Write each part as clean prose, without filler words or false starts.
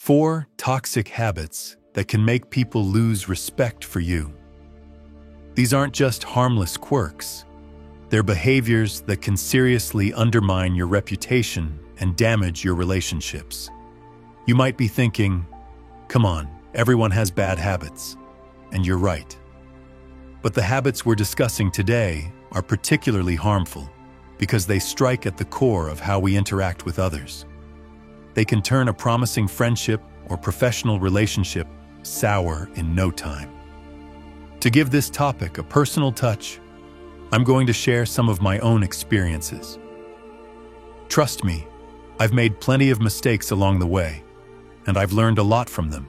4 toxic habits that can make people lose respect for you. These aren't just harmless quirks. They're behaviors that can seriously undermine your reputation and damage your relationships. You might be thinking, come on, everyone has bad habits. And you're right. But the habits we're discussing today are particularly harmful because they strike at the core of how we interact with others. They can turn a promising friendship or professional relationship sour in no time. To give this topic a personal touch, I'm going to share some of my own experiences. Trust me, I've made plenty of mistakes along the way, and I've learned a lot from them.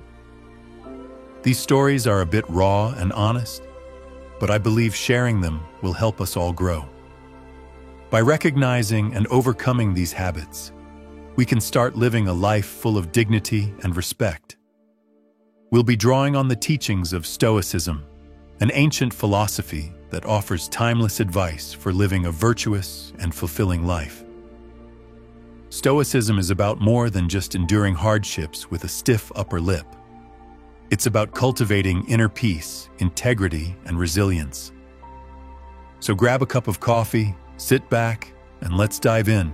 These stories are a bit raw and honest, but I believe sharing them will help us all grow. By recognizing and overcoming these habits, we can start living a life full of dignity and respect. We'll be drawing on the teachings of Stoicism, an ancient philosophy that offers timeless advice for living a virtuous and fulfilling life. Stoicism is about more than just enduring hardships with a stiff upper lip. It's about cultivating inner peace, integrity, and resilience. So grab a cup of coffee, sit back, and let's dive in.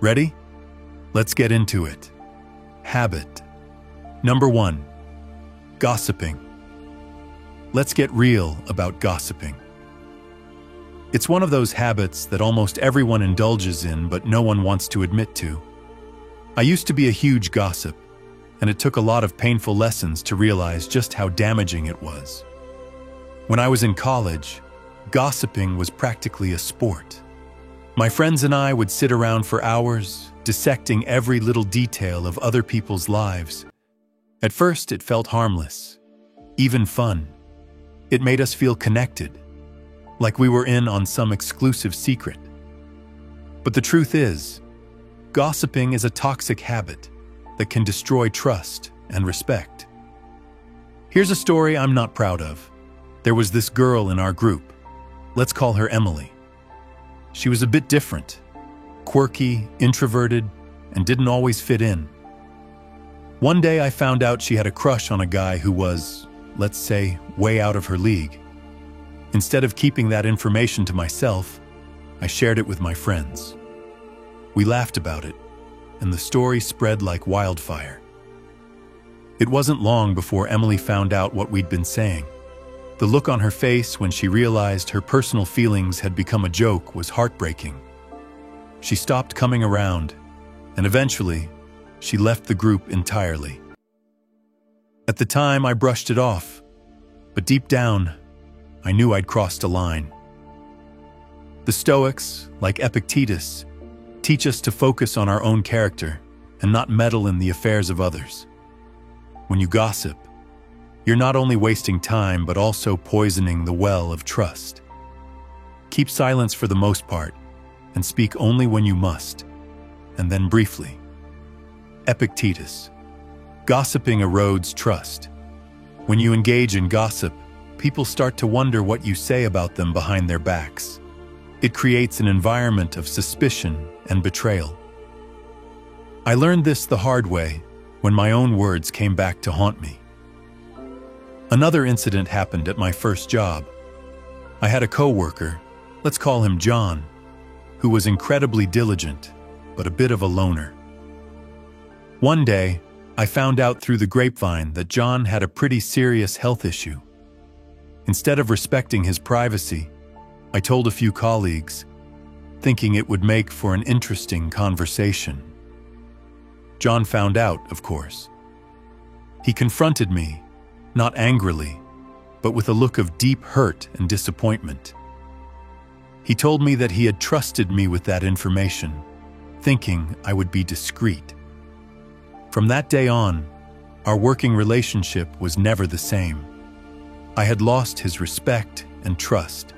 Ready? Let's get into it. Habit. Number 1. Gossiping. Let's get real about gossiping. It's one of those habits that almost everyone indulges in, but no one wants to admit to. I used to be a huge gossip, and it took a lot of painful lessons to realize just how damaging it was. When I was in college, gossiping was practically a sport. My friends and I would sit around for hours, dissecting every little detail of other people's lives. At first, it felt harmless, even fun. It made us feel connected, like we were in on some exclusive secret. But the truth is, gossiping is a toxic habit that can destroy trust and respect. Here's a story I'm not proud of. There was this girl in our group. Let's call her Emily. She was a bit different, quirky, introverted, and didn't always fit in. One day I found out she had a crush on a guy who was, let's say, way out of her league. Instead of keeping that information to myself, I shared it with my friends. We laughed about it, and the story spread like wildfire. It wasn't long before Emily found out what we'd been saying. The look on her face when she realized her personal feelings had become a joke was heartbreaking. She stopped coming around, and eventually, she left the group entirely. At the time, I brushed it off, but deep down, I knew I'd crossed a line. The Stoics, like Epictetus, teach us to focus on our own character and not meddle in the affairs of others. When you gossip, you're not only wasting time but also poisoning the well of trust. Keep silence for the most part and speak only when you must, and then briefly. Epictetus. Gossiping erodes trust. When you engage in gossip, people start to wonder what you say about them behind their backs. It creates an environment of suspicion and betrayal. I learned this the hard way when my own words came back to haunt me. Another incident happened at my first job. I had a coworker, let's call him John, who was incredibly diligent, but a bit of a loner. One day, I found out through the grapevine that John had a pretty serious health issue. Instead of respecting his privacy, I told a few colleagues, thinking it would make for an interesting conversation. John found out, of course. He confronted me, not angrily, but with a look of deep hurt and disappointment. He told me that he had trusted me with that information, thinking I would be discreet. From that day on, our working relationship was never the same. I had lost his respect and trust,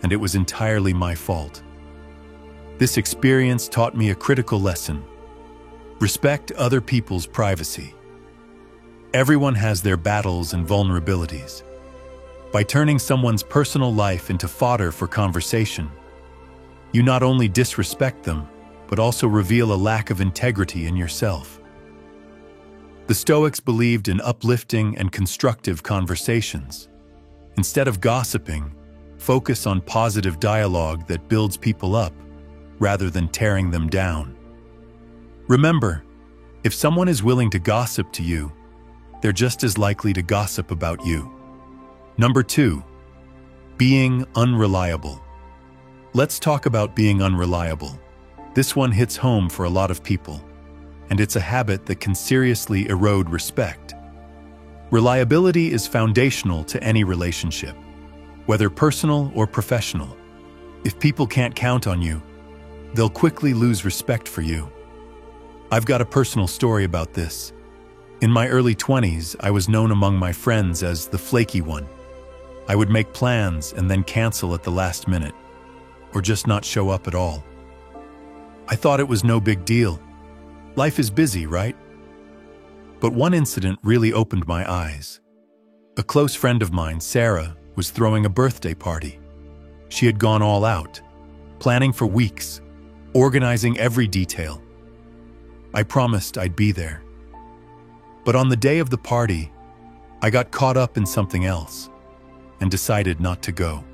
and it was entirely my fault. This experience taught me a critical lesson. Respect other people's privacy. Everyone has their battles and vulnerabilities. By turning someone's personal life into fodder for conversation, you not only disrespect them, but also reveal a lack of integrity in yourself. The Stoics believed in uplifting and constructive conversations. Instead of gossiping, focus on positive dialogue that builds people up rather than tearing them down. Remember, if someone is willing to gossip to you, they're just as likely to gossip about you. Number 2, being unreliable. Let's talk about being unreliable. This one hits home for a lot of people, and it's a habit that can seriously erode respect. Reliability is foundational to any relationship, whether personal or professional. If people can't count on you, they'll quickly lose respect for you. I've got a personal story about this. In my early 20s, I was known among my friends as the flaky one. I would make plans and then cancel at the last minute, or just not show up at all. I thought it was no big deal. Life is busy, right? But one incident really opened my eyes. A close friend of mine, Sarah, was throwing a birthday party. She had gone all out, planning for weeks, organizing every detail. I promised I'd be there. But on the day of the party, I got caught up in something else and decided not to go.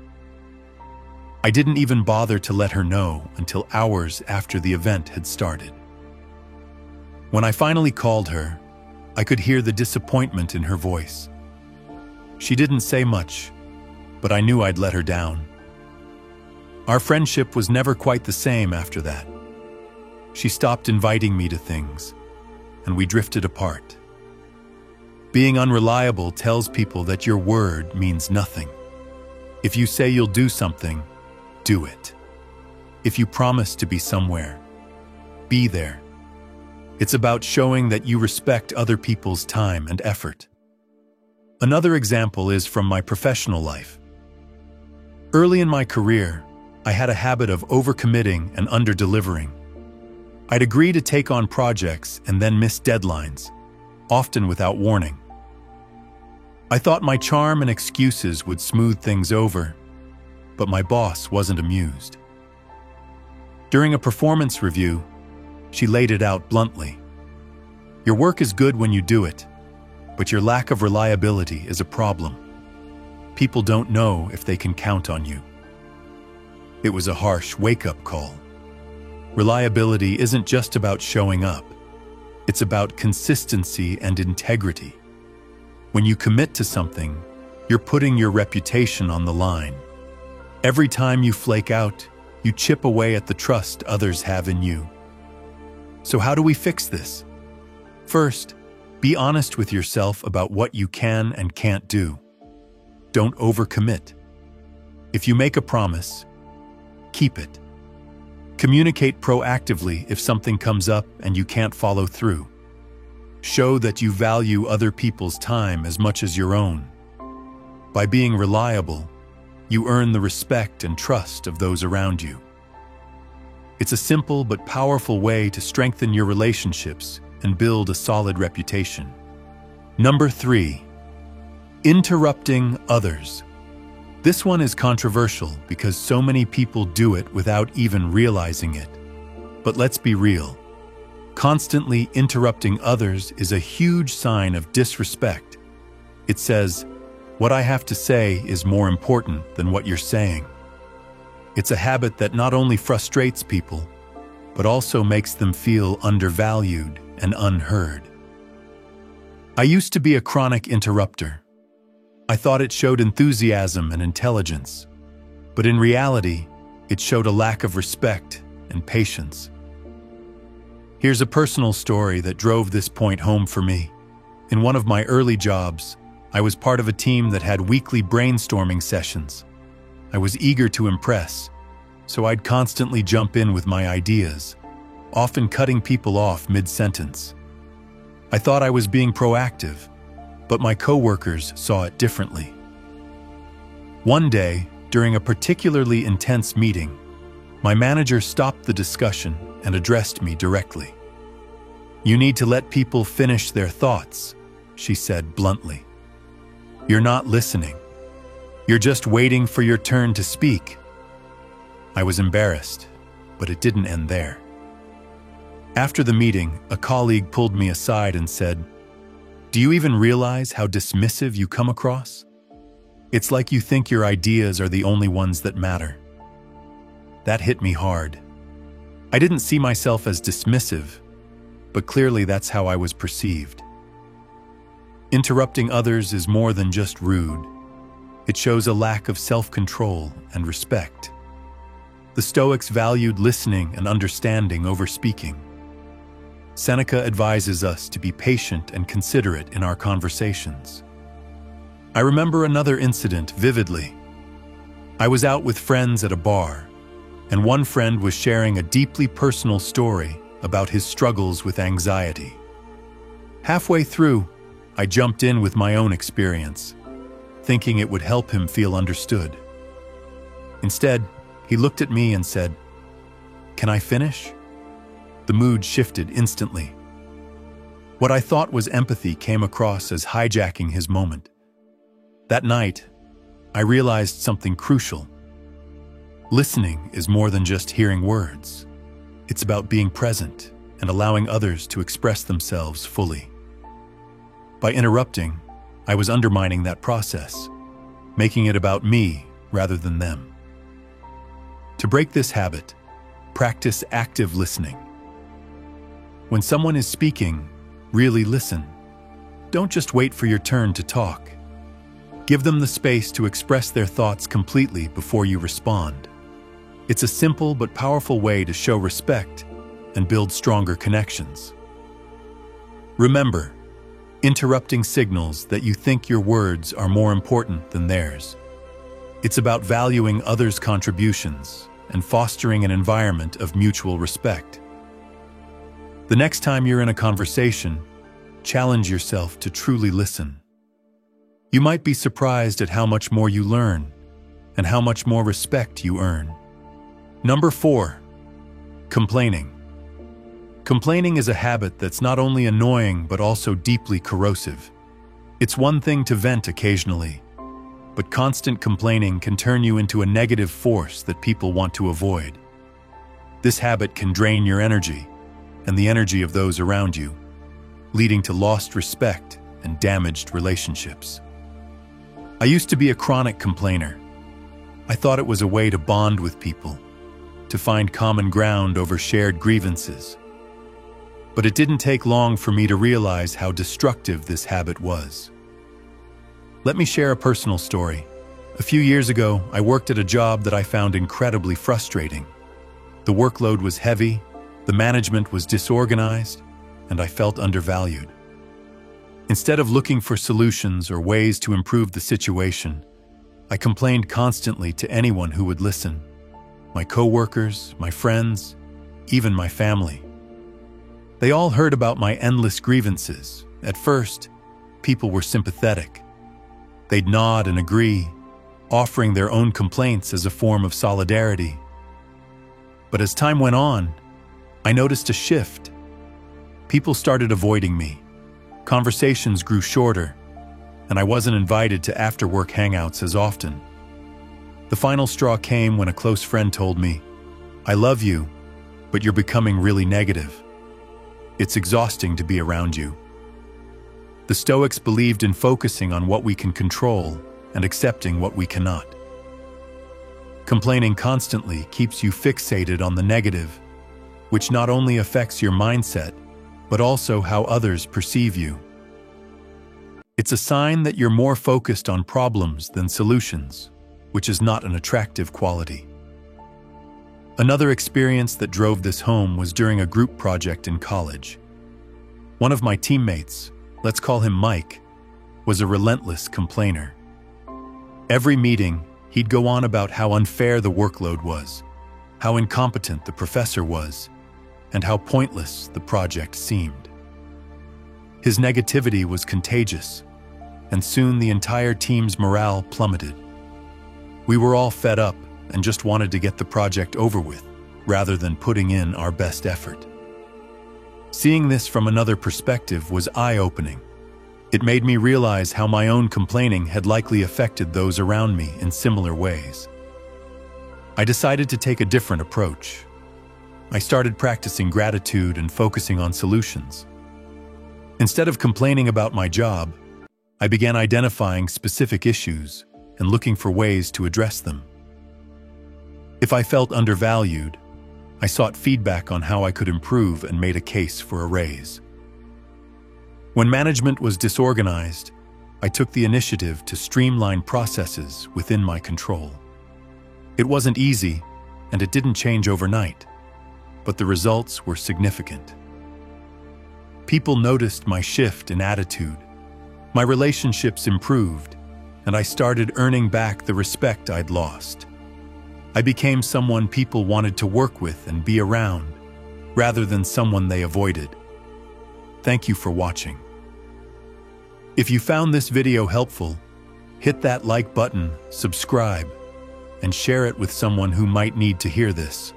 I didn't even bother to let her know until hours after the event had started. When I finally called her, I could hear the disappointment in her voice. She didn't say much, but I knew I'd let her down. Our friendship was never quite the same after that. She stopped inviting me to things, and we drifted apart. Being unreliable tells people that your word means nothing. If you say you'll do something, do it. If you promise to be somewhere, be there. It's about showing that you respect other people's time and effort. Another example is from my professional life. Early in my career, I had a habit of overcommitting and under-delivering. I'd agree to take on projects and then miss deadlines, often without warning. I thought my charm and excuses would smooth things over, but my boss wasn't amused. During a performance review, she laid it out bluntly. Your work is good when you do it, but your lack of reliability is a problem. People don't know if they can count on you. It was a harsh wake-up call. Reliability isn't just about showing up. It's about consistency and integrity. When you commit to something, you're putting your reputation on the line. Every time you flake out, you chip away at the trust others have in you. So how do we fix this? First, be honest with yourself about what you can and can't do. Don't overcommit. If you make a promise, keep it. Communicate proactively if something comes up and you can't follow through. Show that you value other people's time as much as your own. By being reliable, you earn the respect and trust of those around you. It's a simple but powerful way to strengthen your relationships and build a solid reputation. Number 3, interrupting others. This one is controversial because so many people do it without even realizing it. But let's be real. Constantly interrupting others is a huge sign of disrespect. It says, what I have to say is more important than what you're saying. It's a habit that not only frustrates people, but also makes them feel undervalued and unheard. I used to be a chronic interrupter. I thought it showed enthusiasm and intelligence, but in reality, it showed a lack of respect and patience. Here's a personal story that drove this point home for me. In one of my early jobs, I was part of a team that had weekly brainstorming sessions. I was eager to impress, so I'd constantly jump in with my ideas, often cutting people off mid-sentence. I thought I was being proactive, but my coworkers saw it differently. One day, during a particularly intense meeting, my manager stopped the discussion and addressed me directly. "You need to let people finish their thoughts," she said bluntly. "You're not listening. You're just waiting for your turn to speak." I was embarrassed, but it didn't end there. After the meeting, a colleague pulled me aside and said, Do you even realize how dismissive you come across? It's like you think your ideas are the only ones that matter. That hit me hard. I didn't see myself as dismissive, but clearly that's how I was perceived. Interrupting others is more than just rude. It shows a lack of self-control and respect. The Stoics valued listening and understanding over speaking. Seneca advises us to be patient and considerate in our conversations. I remember another incident vividly. I was out with friends at a bar, and one friend was sharing a deeply personal story about his struggles with anxiety. Halfway through, I jumped in with my own experience, thinking it would help him feel understood. Instead, he looked at me and said, "Can I finish?" The mood shifted instantly. What I thought was empathy came across as hijacking his moment. That night, I realized something crucial. Listening is more than just hearing words. It's about being present and allowing others to express themselves fully. By interrupting, I was undermining that process, making it about me rather than them. To break this habit, practice active listening. When someone is speaking, really listen. Don't just wait for your turn to talk. Give them the space to express their thoughts completely before you respond. It's a simple but powerful way to show respect and build stronger connections. Remember, interrupting signals that you think your words are more important than theirs. It's about valuing others' contributions and fostering an environment of mutual respect. The next time you're in a conversation, challenge yourself to truly listen. You might be surprised at how much more you learn and how much more respect you earn. Number 4, complaining. Complaining is a habit that's not only annoying but also deeply corrosive. It's one thing to vent occasionally, but constant complaining can turn you into a negative force that people want to avoid. This habit can drain your energy and the energy of those around you, leading to lost respect and damaged relationships. I used to be a chronic complainer. I thought it was a way to bond with people, to find common ground over shared grievances. But it didn't take long for me to realize how destructive this habit was. Let me share a personal story. A few years ago, I worked at a job that I found incredibly frustrating. The workload was heavy, the management was disorganized, and I felt undervalued. Instead of looking for solutions or ways to improve the situation, I complained constantly to anyone who would listen. My coworkers, my friends, even my family. They all heard about my endless grievances. At first, people were sympathetic. They'd nod and agree, offering their own complaints as a form of solidarity. But as time went on, I noticed a shift. People started avoiding me. Conversations grew shorter, and I wasn't invited to after-work hangouts as often. The final straw came when a close friend told me, "I love you, but you're becoming really negative. It's exhausting to be around you." The Stoics believed in focusing on what we can control and accepting what we cannot. Complaining constantly keeps you fixated on the negative, which not only affects your mindset, but also how others perceive you. It's a sign that you're more focused on problems than solutions, which is not an attractive quality. Another experience that drove this home was during a group project in college. One of my teammates, let's call him Mike, was a relentless complainer. Every meeting, he'd go on about how unfair the workload was, how incompetent the professor was, and how pointless the project seemed. His negativity was contagious, and soon the entire team's morale plummeted. We were all fed up and just wanted to get the project over with, rather than putting in our best effort. Seeing this from another perspective was eye-opening. It made me realize how my own complaining had likely affected those around me in similar ways. I decided to take a different approach. I started practicing gratitude and focusing on solutions. Instead of complaining about my job, I began identifying specific issues and looking for ways to address them. If I felt undervalued, I sought feedback on how I could improve and made a case for a raise. When management was disorganized, I took the initiative to streamline processes within my control. It wasn't easy, and it didn't change overnight, but the results were significant. People noticed my shift in attitude. My relationships improved, and I started earning back the respect I'd lost. I became someone people wanted to work with and be around, rather than someone they avoided. Thank you for watching. If you found this video helpful, hit that like button, subscribe, and share it with someone who might need to hear this.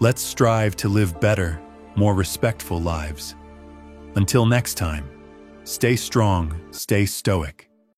Let's strive to live better, more respectful lives. Until next time, stay strong, stay stoic.